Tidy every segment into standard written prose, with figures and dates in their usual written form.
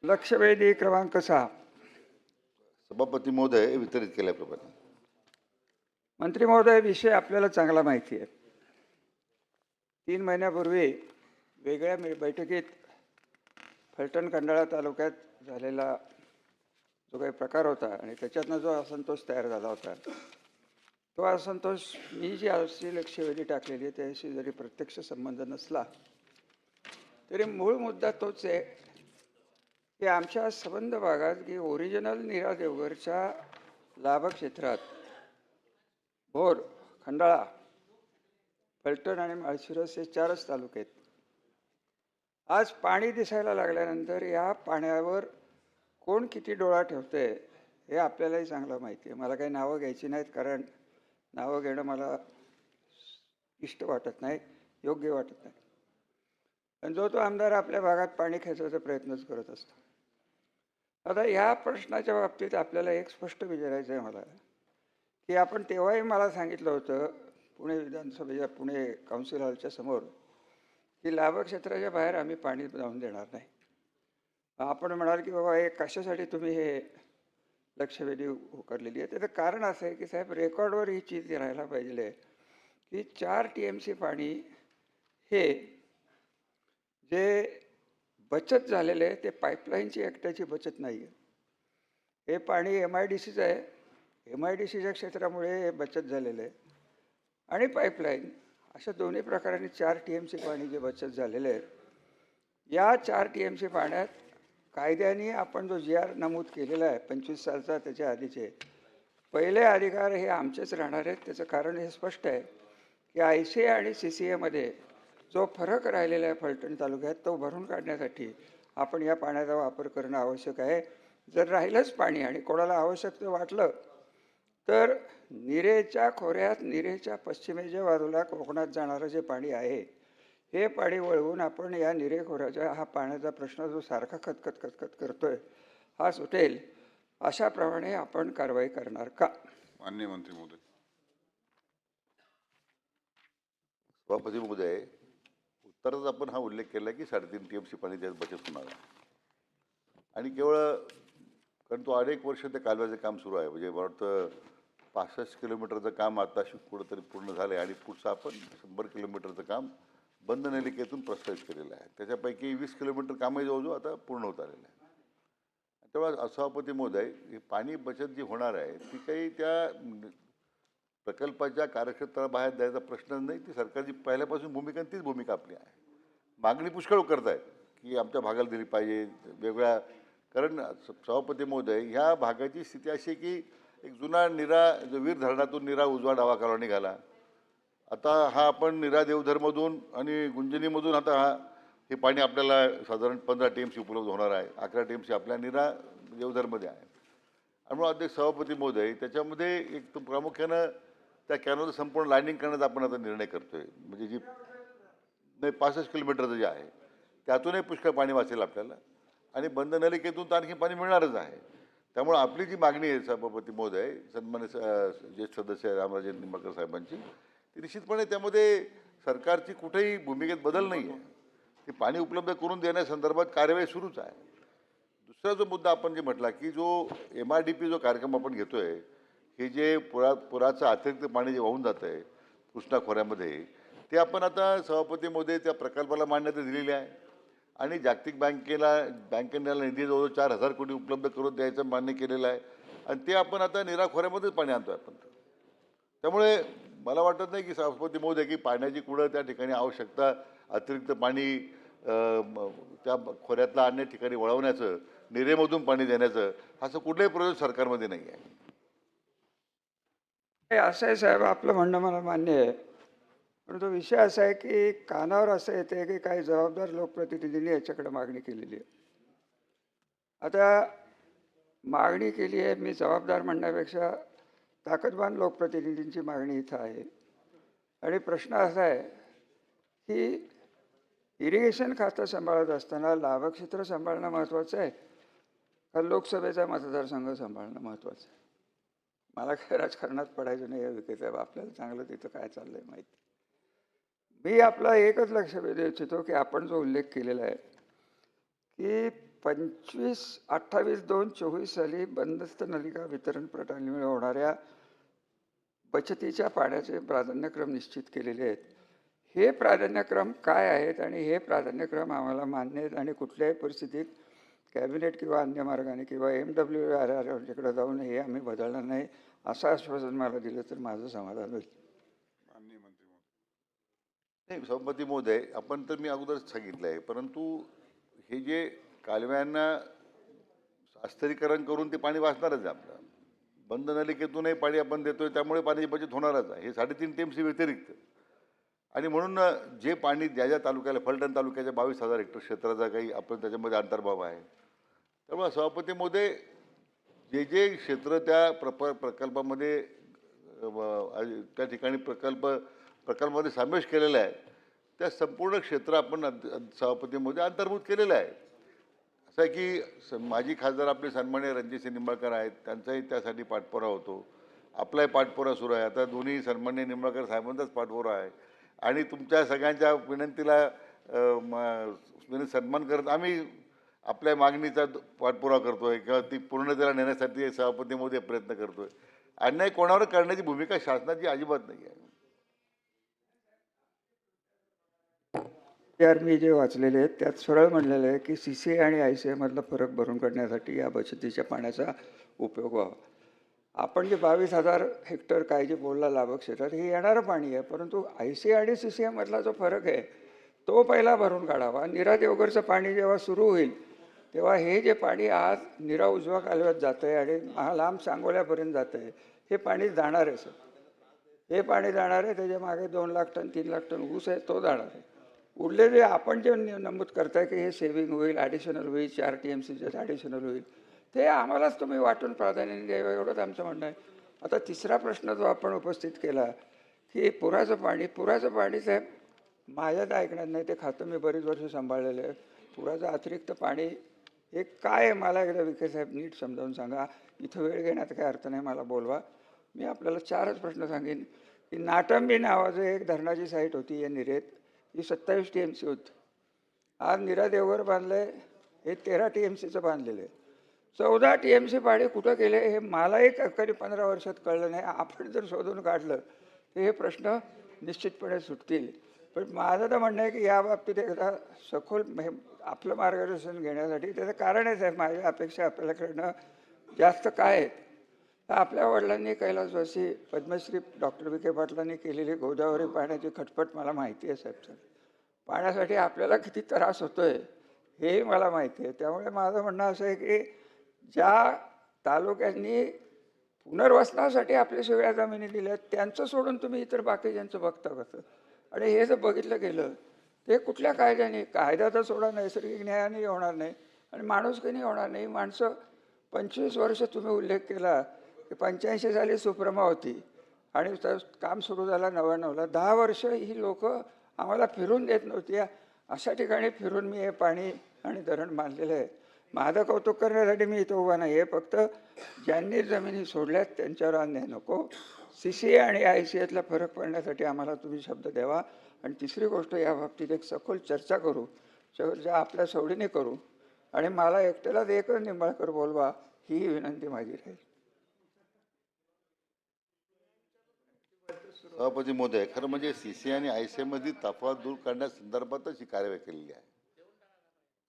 लक्षवेधी क्रमांक 6. सभापती महोदय वितरित केल्याप्रमाणे मंत्री महोदय, विषय आपल्याला चांगला माहिती आहे. 3 महिन्यापूर्वी वेगळ्या बैठकीत फलटण खंडाळा तालुक्यात झालेला जो काही प्रकार होता आणि त्याच्यातनं जो असंतोष तयार झाला होता, तो असंतोष मी जी अशी लक्षवेधी टाकलेली आहे त्याशी जरी प्रत्यक्ष संबंध नसला तरी मूळ मुद्दा तोच आहे की आमच्या संबंध भागात की ओरिजिनल नीरा देवघरच्या लाभक्षेत्रात भोर, खंडाळा, फलटण आणि माळशिरस हे 4च तालुके आहेत. आज पाणी दिसायला लागल्यानंतर या पाण्यावर कोण किती डोळा ठेवते हे आपल्यालाही चांगलं माहिती आहे. मला काही नावं घ्यायची नाहीत, कारण नावं घेणं मला इष्ट वाटत नाही, योग्य वाटत नाही. पण जो तो आमदार आपल्या भागात पाणी खेचायचा प्रयत्नच करत असतो. आता ह्या प्रश्नाच्या बाबतीत आपल्याला एक स्पष्ट विचारायचं आहे मला, की आपण तेव्हाही मला सांगितलं होतं पुणे विधानसभेच्या पुणे काउन्सिल हॉलच्या समोर की लाभक्षेत्राच्या बाहेर आम्ही पाणी जाऊन देणार नाही. आपण म्हणाल की बाबा हे कशासाठी तुम्ही हे लक्षवेधी उकरलेली आहे. त्याचं कारण असं आहे की साहेब, रेकॉर्डवर ही चीज राहायला पाहिजे की 4 TMC पाणी हे जे बचत झालेलं आहे ते पाईपलाईनची एकट्याची बचत नाही आहे. हे पाणी MIDCचं आहे. MIDCच्या क्षेत्रामुळे हे बचत झालेलं आहे आणि पाईपलाईन अशा दोन्ही प्रकारांनी 4 TMC पाणी जे बचत झालेलं आहे, या 4 TMC पाण्यात कायद्याने आपण जो GR नमूद केलेला आहे 25 सालचा, त्याच्या आधीचे पहिले अधिकार हे आमचेच राहणार आहेत. त्याचं कारण हे स्पष्ट आहे की ICA आणि CCAमध्ये जो फरक राहिलेला आहे फलटण तालुक्यात, तो भरून काढण्यासाठी आपण या पाण्याचा वापर करणं आवश्यक आहे. जर राहिलंच पाणी आणि कोणाला आवश्यक वाटलं तर निरेच्या खोऱ्यात, निरेच्या पश्चिमेच्या बाजूला कोकणात जाणारं जे पाणी आहे हे पाणी वळवून आपण या निरे खोऱ्याच्या हा पाण्याचा प्रश्न जो सारखा खतखत करतोय हा सुटेल, अशाप्रमाणे आपण कारवाई करणार का? माननीय मंत्री महोदय. सभापती महोदय, उत्तरात आपण हा उल्लेख केला की 3.5 TMC पाणी त्यात बचत होणार आहे आणि केवळ कारण तो अनेक वर्ष त्या कालव्याचं काम सुरू आहे. म्हणजे मला वाटतं 65 किलोमीटरचं काम आताशी कुठंतरी पूर्ण झालं आहे आणि पुढचं आपण 100 किलोमीटरचं काम बंद नलिकेतून प्रस्तावित केलेलं आहे. त्याच्यापैकी 20 किलोमीटर कामही जवळजवळ आता पूर्ण होत आलेलं आहे. तेव्हा सभापती महोदय, ही पाणी बचत जी होणार आहे ती काही त्या प्रकल्पाच्या कार्यक्षेत्राबाहेर द्यायचा प्रश्न नाही. ती सरकारची पहिल्यापासून भूमिका, तीच भूमिका आपली आहे. मागणी पुष्कळ करतायत की आमच्या भागाला दिली पाहिजे वेगळ्या, कारण सभापती महोदय, ह्या भागाची स्थिती अशी की एक जुना निरा जो वीर धरणातून निरा उजवा डावा कालवा निघाला, आता हा आपण निरा देवधरमधून आणि गुंजनीमधून आता हे पाणी आपल्याला साधारण 15 TMC उपलब्ध होणार आहे. 11 TMC आपल्या निरा देवधरमध्ये आहे. आणि मग अध्यक्ष सभापती महोदय, त्याच्यामध्ये एक प्रामुख्यानं त्या कॅनॉलचं संपूर्ण लाईनिंग करण्याचा आपण आता निर्णय करतोय. म्हणजे जी नाही 65 किलोमीटरचं जे आहे त्यातूनही पुष्कळ पाणी वाचेल आपल्याला आणि बंद नलिकेतून तर आणखी पाणी मिळणारच आहे. त्यामुळे आपली जी मागणी आहे सभापती महोदय, सन्मान्य ज्येष्ठ सदस्य रामराजे निंबाळकर साहेबांची, ती निश्चितपणे त्यामध्ये सरकारची कुठेही भूमिकेत बदल नाही आहे. ती पाणी उपलब्ध करून देण्यासंदर्भात कार्यवाही सुरूच आहे. दुसरा जो मुद्दा आपण जे म्हटला की जो MRDP जो कार्यक्रम आपण घेतोय, हे जे पुराचं अतिरिक्त पाणी जे वाहून जातं आहे कृष्णा खोऱ्यामध्ये, ते आपण आता सभापती महोदय त्या प्रकल्पाला मान्यता दिलेली आहे आणि जागतिक बँकेने निधी जवळ 4,000 कोटी उपलब्ध करून द्यायचं मान्य केलेलं आहे आणि ते आपण आता निरा खोऱ्यामध्येच पाणी आणतोय आपण. त्यामुळे मला वाटत नाही की सभापती महोदय की पाण्याची कुठं त्या ठिकाणी आवश्यकता अतिरिक्त पाणी त्या खोऱ्यातला अन्य ठिकाणी वळवण्याचं, निरेमधून पाणी देण्याचं असं कुठलंही प्रयोजन सरकारमध्ये नाही आहे. हे असं आहे साहेब, आपलं म्हणणं मला मान्य आहे, परंतु विषय असा आहे की कानावर असं येते की काही जबाबदार लोकप्रतिनिधींनी याच्याकडे मागणी केलेली आहे. आता मागणी केली आहे, मी जबाबदार म्हणण्यापेक्षा ताकदवान लोकप्रतिनिधींची मागणी इथं आहे. आणि प्रश्न असा आहे की इरिगेशन खातं सांभाळत असताना लाभक्षेत्र सांभाळणं महत्त्वाचं आहे का लोकसभेचा मतदारसंघ सांभाळणं महत्त्वाचं आहे? मला काय राजकारणात पडायचं नाही, विकेत साहेब, आपल्याला चांगलं तिथं काय चाललंय माहिती. मी आपला एकच लक्ष वेधू इच्छितो की आपण जो उल्लेख केलेला आहे की 28/2/24 साली बंदस्त नलिका वितरण प्रणालीमुळे होणाऱ्या बचतीच्या पाण्याचे प्राधान्यक्रम निश्चित केलेले आहेत. हे प्राधान्यक्रम काय आहेत आणि हे प्राधान्यक्रम आम्हाला मान्य आहेत आणि कुठल्याही परिस्थितीत कॅबिनेट किंवा अन्य मार्गाने किंवा MWRRकडे जाऊन हे आम्ही बदलणार नाही असं आश्वासन मला दिलं तर माझं समाधान होईल. नाही सभापती महोदय, आपण तर मी अगोदरच सांगितलं आहे, परंतु हे जे कालव्यांना अस्थिरीकरण करून ते पाणी वाचणारच आहे आपलं. बंद नलिकेतूनही पाणी आपण देतोय, त्यामुळे पाण्याची बचत होणारच आहे. हे 3.5 TMC व्यतिरिक्त आणि म्हणून जे पाणी ज्या ज्या तालुक्याला, फलटण तालुक्याच्या 22,000 हेक्टर क्षेत्राचा काही आपण त्याच्यामध्ये अंतर्भाव आहे. त्यामुळे सभापती महोदय, जे जे क्षेत्र त्या प्रकल्पामध्ये त्या ठिकाणी प्रकल्पामध्ये समावेश केलेला आहे, त्या संपूर्ण क्षेत्र आपण सभापतीमध्ये अंतर्भूत केलेलं आहे. असं आहे की माजी खासदार आपले सन्माननीय रणजितसिंह निंबाळकर आहेत, त्यांचाही त्यासाठी पाठपुरावा होतो. आपलाही पाठपुरावा सुरू आहे. आता दोन्ही सन्माननीय निंबाळकर साहेबांचाच पाठपुरावा आहे आणि तुमच्या सगळ्यांच्या विनंतीला सन्मान करत आम्ही आपल्या मागणीचा पाठपुरावा करतोय किंवा ती पूर्णतेला नेण्यासाठी सभापतीमध्ये प्रयत्न करतोय. अन्याय कोणावर करण्याची भूमिका शासनाची अजिबात नाही आहे. यार मी जे वाचलेले आहेत त्यात सरळ म्हणलेलं आहे की CCA आणि ICA मधला फरक भरून काढण्यासाठी या बचतीच्या पाण्याचा उपयोग व्हावा. आपण जे 22,000 हेक्टर काय जे बोलला लाभक क्षेत्रात हे येणारं पाणी आहे, परंतु ICA आणि CCA मधला जो फरक आहे तो पहिला भरून काढावा. नीरा देवगडचं पाणी जेव्हा सुरू होईल तेव्हा हे जे पाणी आज नीरा उजवा कालव्यात जातं आहे आणि लांब सांगोल्यापर्यंत जातं आहे, हे पाणी जाणार आहे सर. हे पाणी जाणार आहे, त्याच्या मागे 2 लाख टन 3 लाख टन ऊस आहे, तो जाणार आहे. उरलेले आपण जे नमूद करताय की हे सेव्हिंग होईल, ॲडिशनल होईल, 4 TMCचं ॲडिशनल होईल, ते आम्हालाच तुम्ही वाटून प्राधान्य द्यावं एवढंच आमचं म्हणणं आहे. आता तिसरा प्रश्न जो आपण उपस्थित केला की पुराचं पाणी साहेब माझ्याच ऐकण्यात नाही, ते खातं मी बरीच वर्ष सांभाळलेलं आहे. पुराचं अतिरिक्त पाणी हे काय आहे मला एकदा विखे साहेब नीट समजावून सांगा. इथं वेळ घेण्यात काही अर्थ नाही, मला बोलवा. मी आपल्याला 4च प्रश्न सांगेन की नाटंबी नावाचं एक धरणाची साईट होती या निरेत, ही 27 TMC होती. आज नीरा देवघर बांधलंय, हे 13 TMCचं बांधलेलं आहे. 14 TMC पाणी कुठं गेले हे मलाही कधी 15 वर्षात कळलं नाही. आपण जर शोधून काढलं तर हे प्रश्न निश्चितपणे सुटतील. पण माझं तर म्हणणं आहे की या बाबतीत एकदा सखोल आपलं मार्गदर्शन घेण्यासाठी त्याचं कारणच आहे. माझ्या अपेक्षा आपल्याकडनं जास्त काय आहेत, तर आपल्या वडिलांनी कैलासवासी पद्मश्री डॉक्टर विखे पाटलांनी केलेली गोदावरी पाण्याची खटपट मला माहिती आहे साहेब. सर पाण्यासाठी आपल्याला किती त्रास होतो आहे हेही मला माहिती आहे. त्यामुळे माझं म्हणणं असं आहे की ज्या तालुक्यांनी पुनर्वसनासाठी आपल्या सगळ्या जमिनी दिल्या त्यांचं सोडून तुम्ही इतर बाकीच्यांचं बघता कसं. आणि हे जर बघितलं गेलं ते कुठल्या कायद्याने, कायदा तर सोडा नैसर्गिक न्यायाने होणार नाही आणि माणुसकीने होणार नाही. माणसं 25 वर्ष तुम्ही उल्लेख केला की 85 साली सुप्रमा होती आणि काम सुरू झालं 99ला. 10 वर्ष ही लोक आम्हाला फिरून देत नव्हती. अशा ठिकाणी फिरून मी हे पाणी आणि धरण बांधलेलं आहे. माझं कौतुक करण्यासाठी मी इथं उभा नाही आहे. फक्त ज्यांनी जमिनी सोडल्यात त्यांच्यावर अन्याय नको. CCA आणि ICAतला फरक पडण्यासाठी आम्हाला तुम्ही शब्द द्यावा. आणि तिसरी गोष्ट, या बाबतीत एक सखोल चर्चा करू, ज्या आपल्या सवडीने करू आणि मला एकट्यालाच एकच निंबाळकर बोलवा, ही विनंती माझी राहील. सभापती महोदय, खरं म्हणजे CCA आणि ICA मधील तफावत दूर करण्यासंदर्भातच ही कार्यवाही केलेली आहे.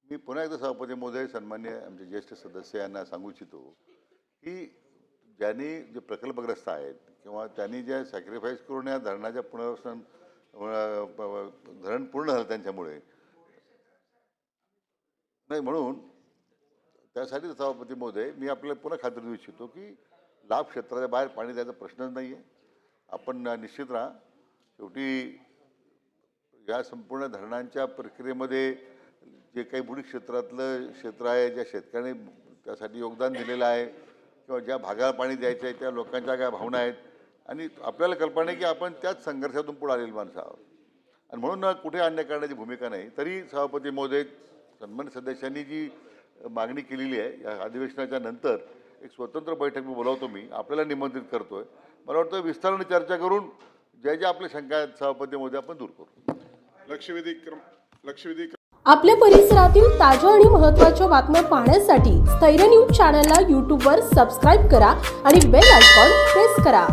मी पुन्हा एकदा सभापती महोदय, सन्मान्य आमचे ज्येष्ठ सदस्य यांना सांगू इच्छितो की ज्यांनी जे प्रकल्पग्रस्त आहेत किंवा त्यांनी जे सॅक्रिफाईस करून या धरणाच्या पुनर्वसन धरण पूर्ण झालं त्यांच्यामुळे नाही, म्हणून त्यासाठी सभापती महोदय मी आपल्याला पुन्हा खात्री देऊ इच्छितो की लाभ क्षेत्राच्या बाहेर पाणी द्यायचा प्रश्नच नाही आहे. आपण निश्चित राहा. शेवटी या संपूर्ण धरणांच्या प्रक्रियेमध्ये जे काही बुडी क्षेत्रातलं क्षेत्र आहे, ज्या शेतकऱ्यांनी त्यासाठी योगदान दिलेलं आहे किंवा ज्या भागाला पाणी द्यायचं आहे त्या लोकांच्या काय भावना आहेत आणि आपल्याला कल्पना आहे की आपण त्याच संघर्षातून पुढे आलेली माणसं आहोत आणि म्हणून कुठे अन्याय करण्याची भूमिका नाही. तरी सभापती महोदय, सन्मान्य सदस्यांनी जी मागणी केलेली आहे या अधिवेशनाच्या नंतर एक स्वतंत्र बैठक मी बोलावतो, मी आपल्याला निमंत्रित करतोय. मला वाटतं विस्ताराने चर्चा करून ज्या ज्या आपल्या शंका आहेत सभापती महोदय आपण दूर करू. लक्षवेधी आपल्या परिसरातील ताज्या आणि महत्त्वाच्या बातम्या पाहण्यासाठी स्थैर्य न्यूज चॅनलला यूट्यूबवर सबस्क्राईब करा आणि बेल आयकॉन प्रेस करा.